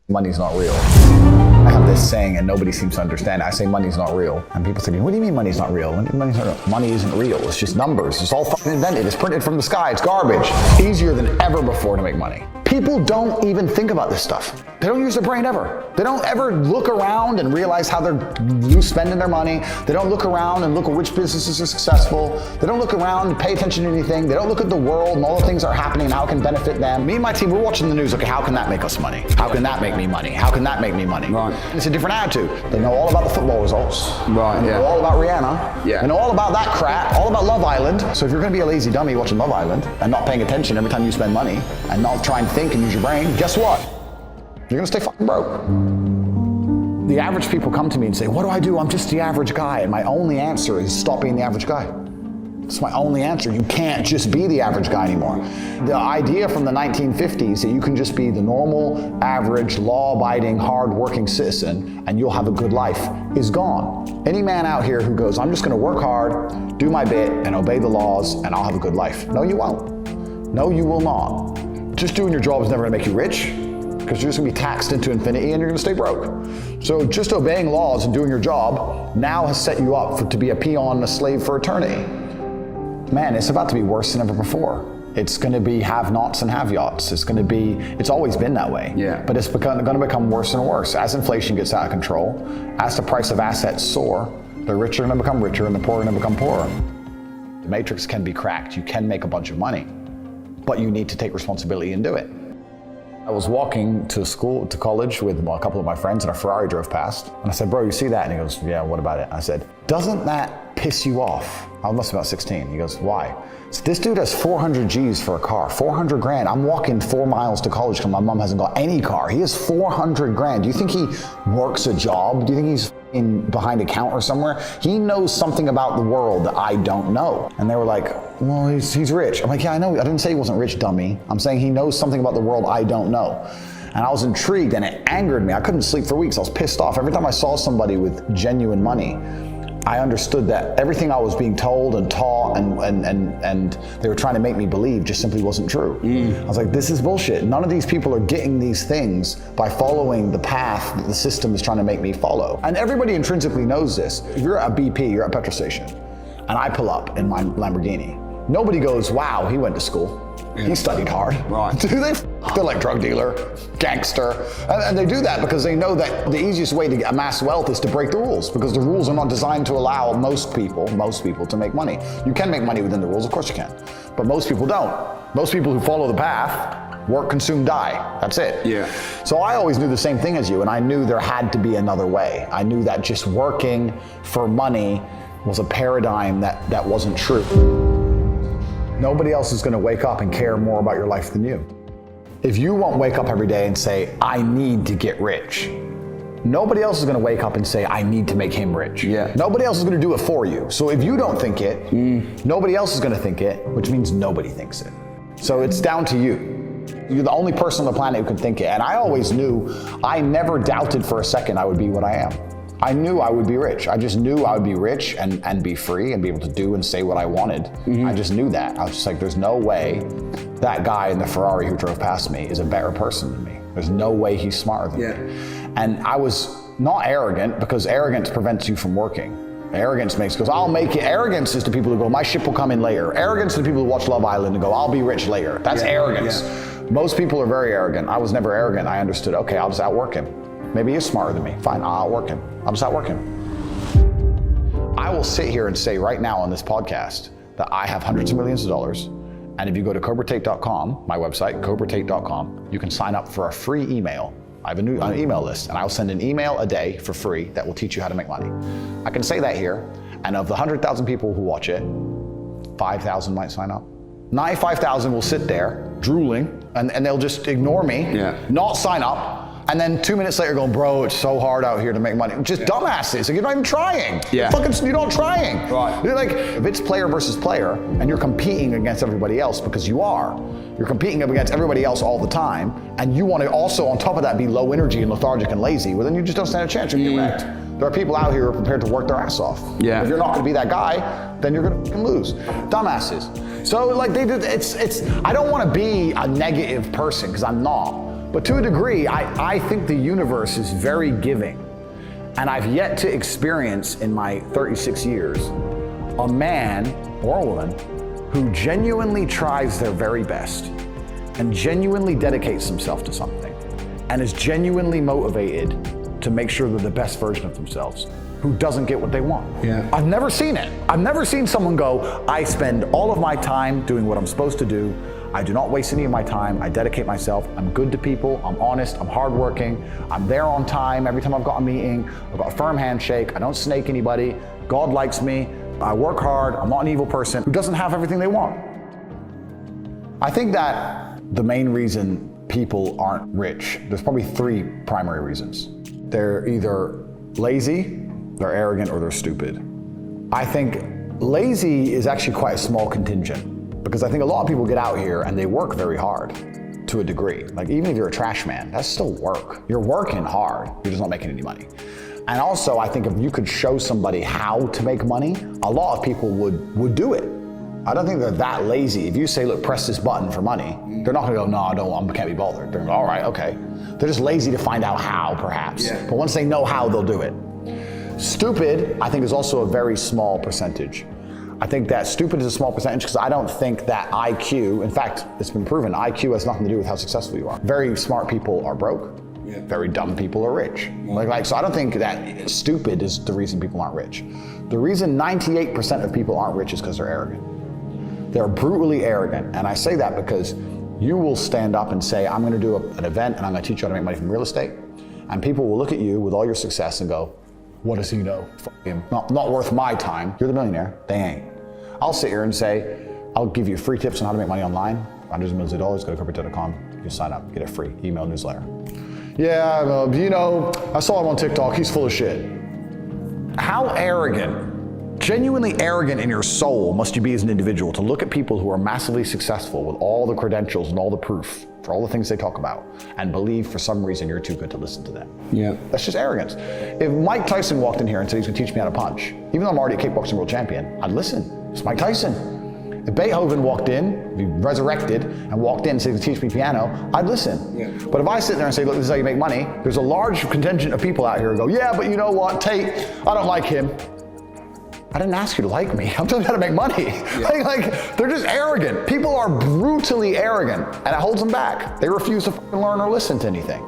money's not real. I have this saying and nobody seems to understand it. I say money's not real. And people say, what do you mean money's not real? Money's not real. Money isn't real. It's just numbers. It's all fucking invented. It's printed from the sky. It's garbage. Easier than ever before to make money. People don't even think about this stuff. They don't use their brain ever. They don't ever look around and realize how they're spending their money. They don't look around and look at which businesses are successful. They don't look around and pay attention to anything. They don't look at the world and all the things that are happening and how it can benefit them. Me and my team, we're watching the news. Okay, how can that make us money? How can that make me money? How can that make me money? Right. It's a different attitude. They know all about the football results. Right, They know all about Rihanna. Yeah. They know all about that crap, all about Love Island. So if you're gonna be a lazy dummy watching Love Island and not paying attention every time you spend money and not try and think and use your brain, guess what? You're gonna stay fucking broke. The average people come to me and say, what do I do? I'm just the average guy. And my only answer is stop being the average guy. It's my only answer. You can't just be the average guy anymore. The idea from the 1950s that you can just be the normal, average, law-abiding, hard-working citizen and you'll have a good life is gone. Any man out here who goes, I'm just gonna work hard, do my bit, and obey the laws, and I'll have a good life. No, you won't. No, you will not. Just doing your job is never gonna make you rich, because you're just gonna be taxed into infinity and you're gonna stay broke. So just obeying laws and doing your job now has set you up to be a peon, a slave for eternity. Man, it's about to be worse than ever before. It's gonna be have-nots and have-yachts. It's always been that way. Yeah. But it's gonna become worse and worse. As inflation gets out of control, as the price of assets soar, the rich are gonna become richer and the poor are gonna become poorer. The matrix can be cracked. You can make a bunch of money, but you need to take responsibility and do it. I was walking to college with a couple of my friends and a Ferrari drove past. And I said, bro, you see that? And he goes, yeah, what about it? I said, doesn't that piss you off? I must be about 16. He goes, why? So this dude has 400 G's for a car, 400 grand. I'm walking 4 miles to college because my mom hasn't got any car. He has 400 grand. Do you think he works a job? Do you think he's behind a counter somewhere? He knows something about the world that I don't know. And they were like, well, he's rich. I'm like, yeah, I know. I didn't say he wasn't rich, dummy. I'm saying he knows something about the world I don't know. And I was intrigued and it angered me. I couldn't sleep for weeks. I was pissed off. Every time I saw somebody with genuine money, I understood that everything I was being told and taught and they were trying to make me believe just simply wasn't true. I was like, this is bullshit. None of these people are getting these things by following the path that the system is trying to make me follow. And everybody intrinsically knows this. If you're at a BP, you're at a petrol station, and I pull up in my Lamborghini, nobody goes, wow, he went to school. He studied hard. Right. Do they? They're like drug dealer, gangster. And they do that because they know that the easiest way to amass wealth is to break the rules, because the rules are not designed to allow most people to make money. You can make money within the rules, of course you can. But most people don't. Most people who follow the path, work, consume, die. That's it. Yeah. So I always knew the same thing as you, and I knew there had to be another way. I knew that just working for money was a paradigm that wasn't true. Nobody else is gonna wake up and care more about your life than you. If you won't wake up every day and say, I need to get rich, nobody else is gonna wake up and say, I need to make him rich. Yeah. Nobody else is gonna do it for you. So if you don't think it, nobody else is gonna think it, which means nobody thinks it. So it's down to you. You're the only person on the planet who can think it. And I always knew, I never doubted for a second I would be what I am. I knew I would be rich. I just knew I would be rich and be free and be able to do and say what I wanted. I just knew that. I was just like, there's no way that guy in the Ferrari who drove past me is a better person than me. There's no way he's smarter than me. And I was not arrogant, because arrogance prevents you from working. Arrogance goes, I'll make it. Arrogance is to people who go, my ship will come in later. Arrogance is to people who watch Love Island and go, I'll be rich later. That's arrogance. Most people are very arrogant. I was never arrogant. I understood, okay, I'll just outwork him. Maybe he's smarter than me. Fine, I'll outwork him. I'll just outwork him. I will sit here and say right now on this podcast that I have hundreds of millions of dollars. And if you go to cobratate.com, my website, cobratate.com, you can sign up for a free email. I have an email list, and I'll send an email a day for free that will teach you how to make money. I can say that here, and of the 100,000 people who watch it, 5,000 might sign up. 95,000 will sit there drooling, and they'll just ignore me, not sign up. And then 2 minutes later going, bro, it's so hard out here to make money. Just dumbasses, like, you're not even trying. You're not trying. Right. You're like, if it's player versus player, and you're competing against everybody else, because you are, you're competing against everybody else all the time, and you want to also, on top of that, be low energy and lethargic and lazy, well then you just don't stand a chance, you're gonna get wrecked. There are people out here who are prepared to work their ass off. If you're not gonna be that guy, then you're gonna lose. Dumbasses. So like I don't wanna be a negative person, because I'm not. But to a degree, I think the universe is very giving. And I've yet to experience in my 36 years a man or a woman who genuinely tries their very best and genuinely dedicates themselves to something and is genuinely motivated to make sure they're the best version of themselves, who doesn't get what they want. Yeah. I've never seen it. I've never seen someone go, I spend all of my time doing what I'm supposed to do. I do not waste any of my time. I dedicate myself. I'm good to people. I'm honest. I'm hardworking. I'm there on time. Every time I've got a meeting, I've got a firm handshake. I don't snake anybody. God likes me. I work hard. I'm not an evil person who doesn't have everything they want. I think that the main reason people aren't rich, there's probably 3 primary reasons. They're either lazy, they're arrogant, or they're stupid. I think lazy is actually quite a small contingent, because I think a lot of people get out here and they work very hard to a degree. Like, even if you're a trash man, that's still work. You're working hard, you're just not making any money. And also, I think if you could show somebody how to make money, a lot of people would do it. I don't think they're that lazy. If you say, look, press this button for money, they're not gonna go, no, I can't be bothered. They're gonna go, all right, okay. They're just lazy to find out how, perhaps. Yeah. But once they know how, they'll do it. Stupid, I think, is also a very small percentage. I think that stupid is a small percentage because I don't think that IQ, in fact, it's been proven, IQ has nothing to do with how successful you are. Very smart people are broke. Yeah. Very dumb people are rich. Yeah. So I don't think that stupid is the reason people aren't rich. The reason 98% of people aren't rich is because they're arrogant. They're brutally arrogant. And I say that because you will stand up and say, I'm gonna do an event and I'm gonna teach you how to make money from real estate. And people will look at you with all your success and go, what does he know? F him. Not worth my time. You're the millionaire. They ain't. I'll sit here and say, I'll give you free tips on how to make money online. Hundreds of millions of dollars, go to corporate.com. You can sign up, get a free email newsletter. Yeah, you know, I saw him on TikTok. He's full of shit. How arrogant, genuinely arrogant in your soul must you be as an individual to look at people who are massively successful with all the credentials and all the proof for all the things they talk about and believe for some reason you're too good to listen to them. Yeah. That's just arrogance. If Mike Tyson walked in here and said he's gonna teach me how to punch, even though I'm already a kickboxing world champion, I'd listen. It's Mike Tyson. If Beethoven walked in, if he resurrected and walked in and said he's gonna teach me piano, I'd listen. Yeah. But if I sit there and say, look, this is how you make money, there's a large contingent of people out here who go, yeah, but you know what, Tate, I don't like him. I didn't ask you to like me. I'm telling you how to make money. Yeah. like, they're just arrogant. People are brutally arrogant, and it holds them back. They refuse to learn or listen to anything.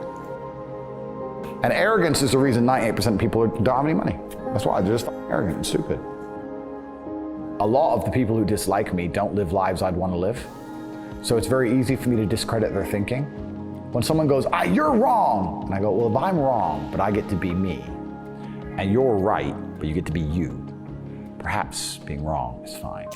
And arrogance is the reason 98% of people don't have any money. That's why they're just arrogant and stupid. A lot of the people who dislike me don't live lives I'd want to live. So it's very easy for me to discredit their thinking. When someone goes, you're wrong. And I go, well, if I'm wrong, but I get to be me, and you're right, but you get to be you, perhaps being wrong is fine.